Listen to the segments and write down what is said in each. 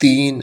3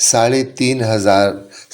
3500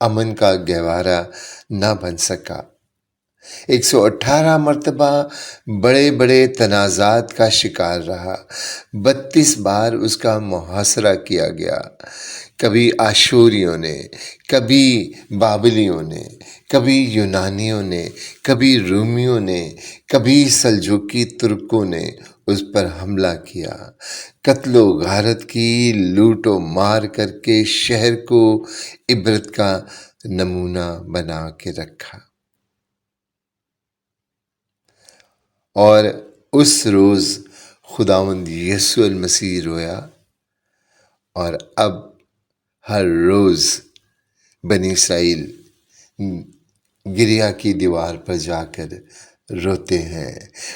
امن کا گہوارہ نہ بن سکا۔ 118 مرتبہ بڑے بڑے تنازعات کا شکار رہا۔ 32 بار اس کا محاصرہ کیا گیا، کبھی آشوریوں نے، کبھی بابلیوں نے، کبھی یونانیوں نے، کبھی رومیوں نے، کبھی سلجوقی ترکوں نے اس پر حملہ کیا، قتل و غارت کی، لوٹ و مار کر کے شہر کو عبرت کا نمونہ بنا کے رکھا۔ اور اس روز خداوند یسوع المسیح رویا، اور اب ہر روز بنی اسرائیل گریا کی دیوار پر جا کر روتے ہیں،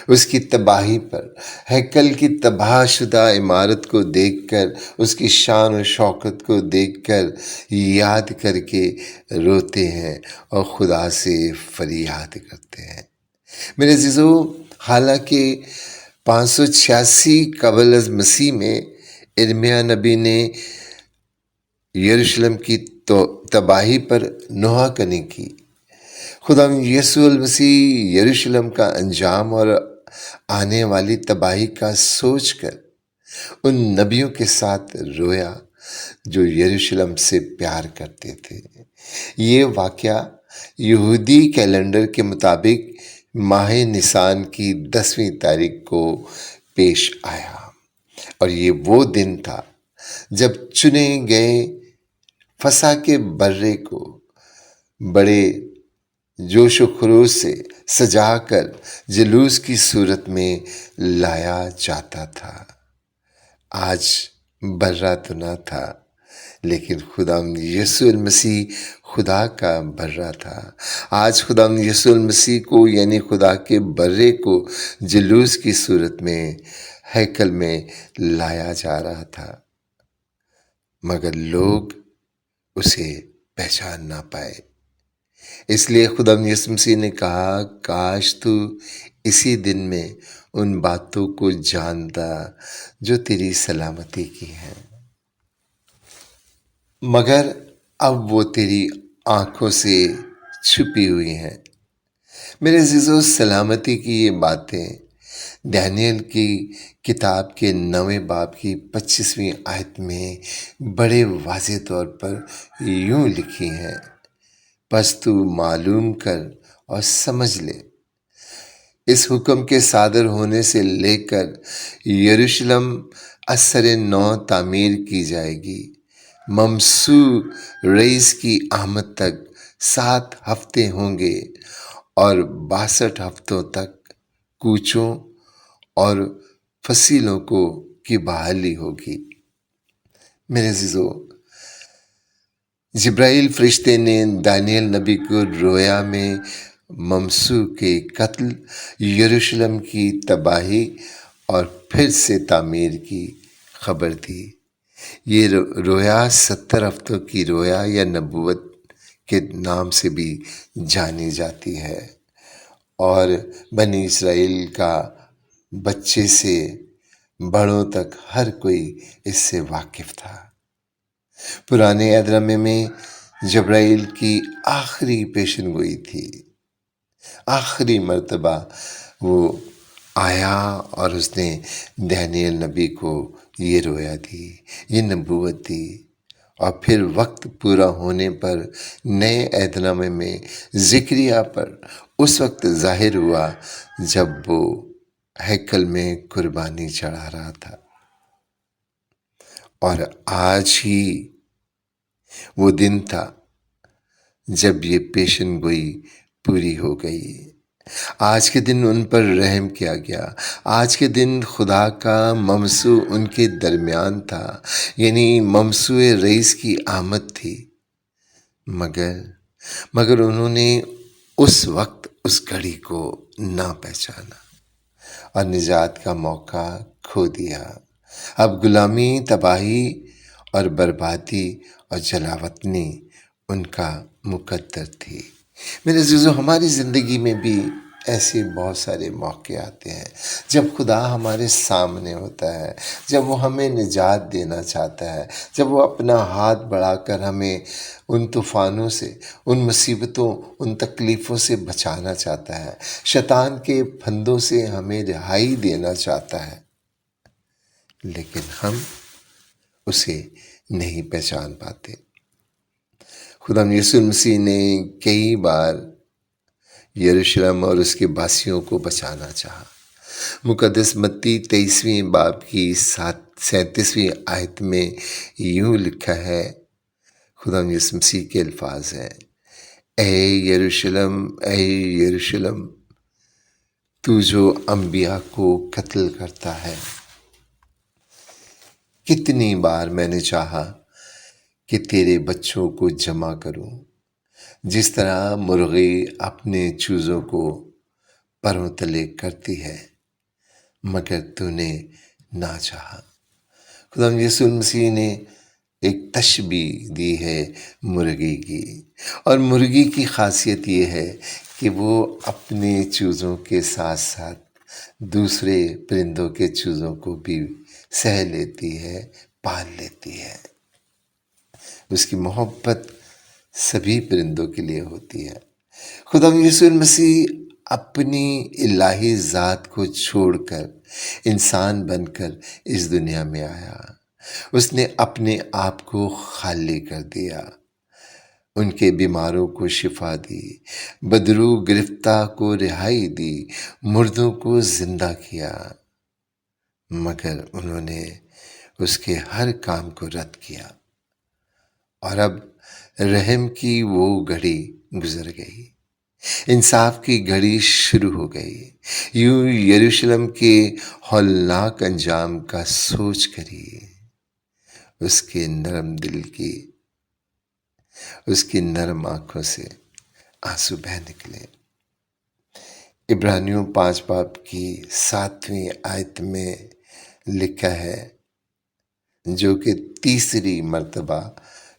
اس کی تباہی پر، ہیکل کی تباہ شدہ عمارت کو دیکھ کر، اس کی شان و شوکت کو دیکھ کر یاد کر کے روتے ہیں اور خدا سے فریاد کرتے ہیں۔ میرے عزیزو، حالانکہ 586 قبل از مسیح میں ارمیا نبی نے یروشلم کی تباہی پر نوحہ کنی کی، خدا یسوع المسیح یروشلم کا انجام اور آنے والی تباہی کا سوچ کر ان نبیوں کے ساتھ رویا جو یروشلم سے پیار کرتے تھے۔ یہ واقعہ یہودی کیلنڈر کے مطابق ماہ نیسان کی 10ویں تاریخ کو پیش آیا، اور یہ وہ دن تھا جب چنے گئے فسح کے برے کو بڑے جوش و خروش سے سجا کر جلوس کی صورت میں لایا جاتا تھا۔ آج برہ تو نہ تھا، لیکن خدا یسوع المسیح خدا کا برہ تھا۔ آج خدا یسوع المسیح کو، یعنی خدا کے برے کو، جلوس کی صورت میں ہیکل میں لایا جا رہا تھا، مگر لوگ اسے پہچان نہ پائے۔ اس لیے خدا یسوع مسیح نے کہا، کاش تو اسی دن میں ان باتوں کو جانتا جو تیری سلامتی کی ہیں، مگر اب وہ تیری آنکھوں سے چھپی ہوئی ہیں۔ میرے عزیزو، سلامتی کی یہ باتیں دانیل کی کتاب کے 9ویں باب کی 25ویں آیت میں بڑے واضح طور پر یوں لکھی ہیں، پس تو معلوم کر اور سمجھ لے، اس حکم کے صادر ہونے سے لے کر یروشلم اثر نو تعمیر کی جائے گی، ممسوح رئیس کی آمد تک 7 ہفتے ہوں گے، اور 62 ہفتوں تک کوچوں اور فصیلوں کی بحالی ہوگی۔ میرے عزیزو، جبرائیل فرشتے نے دانیل نبی کو رویا میں ممسوح کے قتل، یروشلم کی تباہی اور پھر سے تعمیر کی خبر دی۔ یہ رویا 70 ہفتوں کی رویا یا نبوت کے نام سے بھی جانی جاتی ہے، اور بنی اسرائیل کا بچے سے بڑوں تک ہر کوئی اس سے واقف تھا۔ پرانے عہد نامے میں جبرائیل کی آخری پیشن گوئی تھی، آخری مرتبہ وہ آیا اور اس نے دانیل نبی کو یہ رویا دی، یہ نبوت دی، اور پھر وقت پورا ہونے پر نئے عہد نامے میں زکریا پر اس وقت ظاہر ہوا جب وہ ہیکل میں قربانی چڑھا رہا تھا، اور آج ہی وہ دن تھا جب یہ پیشن گوئی پوری ہو گئی۔ آج کے دن ان پر رحم کیا گیا، آج کے دن خدا کا ممسوح ان کے درمیان تھا، یعنی ممسوح رئیس کی آمد تھی، مگر انہوں نے اس وقت اس گھڑی کو نہ پہچانا اور نجات کا موقع کھو دیا۔ اب غلامی، تباہی اور بربادی اور جلاوطنی ان کا مقدر تھی۔ میرے عزیزو، ہماری زندگی میں بھی ایسے بہت سارے موقع آتے ہیں جب خدا ہمارے سامنے ہوتا ہے، جب وہ ہمیں نجات دینا چاہتا ہے، جب وہ اپنا ہاتھ بڑھا کر ہمیں ان طوفانوں سے، ان مصیبتوں، ان تکلیفوں سے بچانا چاہتا ہے، شیطان کے پھندوں سے ہمیں رہائی دینا چاہتا ہے، لیکن ہم اسے نہیں پہچان پاتے۔ خدا یسوع مسیح نے کئی بار یروشلم اور اس کے باسیوں کو بچانا چاہا۔ مقدس متی 23ویں باب کی 37ویں آیت میں یوں لکھا ہے، خدا یسوع مسیح کے الفاظ ہیں، اے یروشلم، اے یروشلم، تو جو انبیاء کو قتل کرتا ہے، کتنی بار میں نے چاہا کہ تیرے بچوں کو جمع کروں، جس طرح مرغی اپنے چوزوں کو پروں تلے کرتی ہے، مگر تو نے نہ چاہا۔ خدا یسوع مسیح نے ایک تشبیہ دی ہے مرغی کی، اور مرغی کی خاصیت یہ ہے کہ وہ اپنے چوزوں کے ساتھ ساتھ دوسرے پرندوں کے چوزوں کو بھی سہ لیتی ہے، پال لیتی ہے۔ اس کی محبت سبھی پرندوں کے لیے ہوتی ہے۔ خدا یسوع مسیح اپنی الہی ذات کو چھوڑ کر انسان بن کر اس دنیا میں آیا۔ اس نے اپنے آپ کو خالی کر دیا، ان کے بیماروں کو شفا دی، بدرو گرفتہ کو رہائی دی، مردوں کو زندہ کیا، مگر انہوں نے اس کے ہر کام کو رد کیا، اور اب رحم کی وہ گھڑی گزر گئی، انصاف کی گھڑی شروع ہو گئی۔ یوں یروشلم کے ہولناک انجام کا سوچ کریے، اس کے نرم دل کی، اس کی نرم آنکھوں سے آنسو بہہ نکلے۔ عبرانیوں 5 باب کی 7ویں آیت میں لکھا ہے، جو کہ تیسری مرتبہ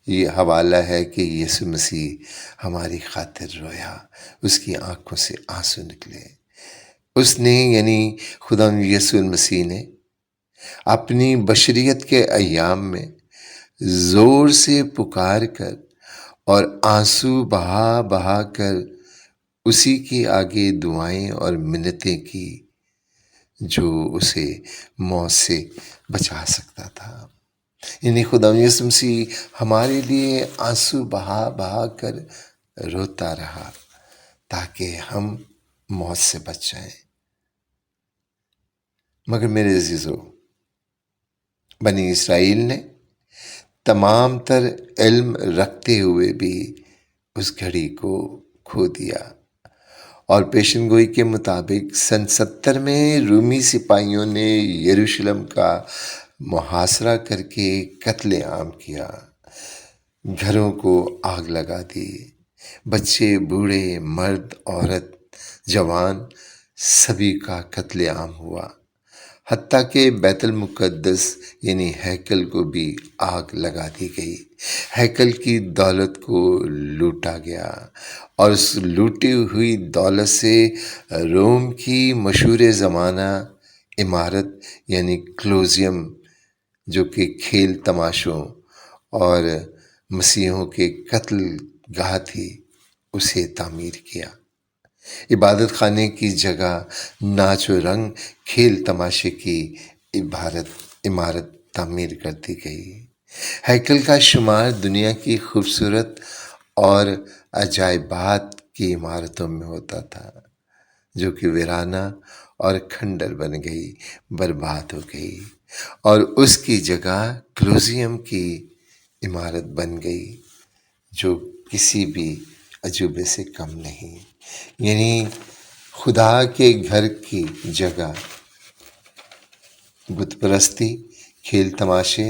یہ حوالہ ہے کہ یسوع مسیح ہماری خاطر رویا، اس کی آنکھوں سے آنسو نکلے۔ اس نے یعنی خدا یسوع مسیح نے اپنی بشریت کے ایام میں زور سے پکار کر اور آنسو بہا بہا کر اسی کے آگے دعائیں اور منتیں کی جو اسے موت سے بچا سکتا تھا۔ یعنی خدا یسوع مسیح ہمارے لیے آنسو بہا بہا کر روتا رہا تاکہ ہم موت سے بچ جائیں۔ مگر میرے عزیزو، بنی اسرائیل نے تمام تر علم رکھتے ہوئے بھی اس گھڑی کو کھو دیا، اور پیشن گوئی کے مطابق سن 70 میں رومی سپاہیوں نے یروشلم کا محاصرہ کر کے قتل عام کیا، گھروں کو آگ لگا دی، بچے، بوڑھے، مرد، عورت، جوان، سبھی کا قتل عام ہوا، حتیٰ کہ بیت المقدس یعنی ہیکل کو بھی آگ لگا دی گئی، ہیکل کی دولت کو لوٹا گیا، اور اس لوٹی ہوئی دولت سے روم کی مشہور زمانہ عمارت یعنی کلوزیم، جو کہ کھیل تماشوں اور مسیحوں کے قتل گاہ تھی، اسے تعمیر کیا۔ عبادت خانے کی جگہ ناچ و رنگ، کھیل تماشے کی عمارت تعمیر کر دی گئی۔ ہیکل کا شمار دنیا کی خوبصورت اور عجائبات کی عمارتوں میں ہوتا تھا، جو کہ ویرانہ اور کھنڈر بن گئی، برباد ہو گئی، اور اس کی جگہ کلوزیم کی عمارت بن گئی، جو کسی بھی عجوبے سے کم نہیں۔ یعنی خدا کے گھر کی جگہ بت پرستی، کھیل تماشے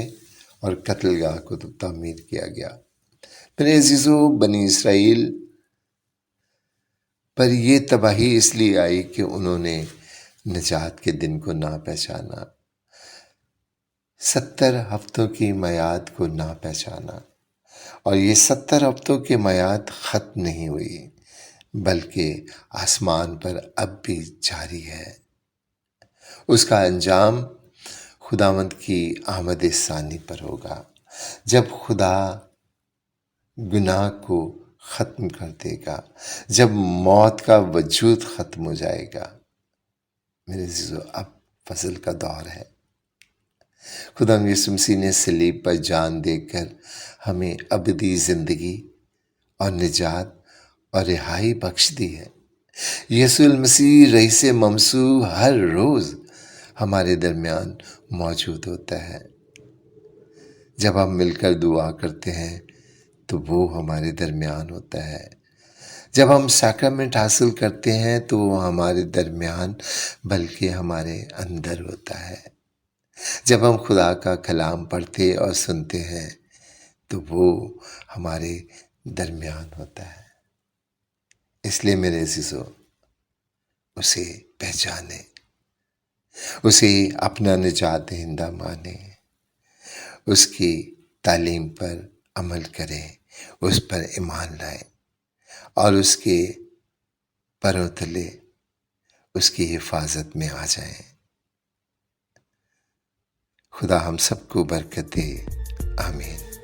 اور قتل گاہ کو تعمیر کیا گیا۔ میرے عزیزو، بنی اسرائیل پر یہ تباہی اس لیے آئی کہ انہوں نے نجات کے دن کو نہ پہچانا، 70 ہفتوں کی میعاد کو نہ پہچانا، اور یہ 70 ہفتوں کی میعاد ختم نہیں ہوئی، بلکہ آسمان پر اب بھی جاری ہے۔ اس کا انجام خداوند کی آمد ثانی پر ہوگا، جب خدا گناہ کو ختم کر دے گا، جب موت کا وجود ختم ہو جائے گا۔ میرے عزیزو، اب فضل کا دور ہے۔ خدا یسوع مسیح نے صلیب پر جان دے کر ہمیں ابدی زندگی اور نجات اور رہائی بخش دی ہے۔ یسوع المسیح رئیس ممسوح ہر روز ہمارے درمیان موجود ہوتا ہے۔ جب ہم مل کر دعا کرتے ہیں تو وہ ہمارے درمیان ہوتا ہے۔ جب ہم سیکرمنٹ حاصل کرتے ہیں تو وہ ہمارے درمیان بلکہ ہمارے اندر ہوتا ہے۔ جب ہم خدا کا کلام پڑھتے اور سنتے ہیں تو وہ ہمارے درمیان ہوتا ہے۔ اس لیے میرے عزیزو، اسے پہچانیں، اسے اپنا نجات دہندہ مانیں، اس کی تعلیم پر عمل کریں، اس پر ایمان لائیں اور اس کے پروں تلے اس کی حفاظت میں آ جائیں۔ خدا ہم سب کو برکت دے، آمین۔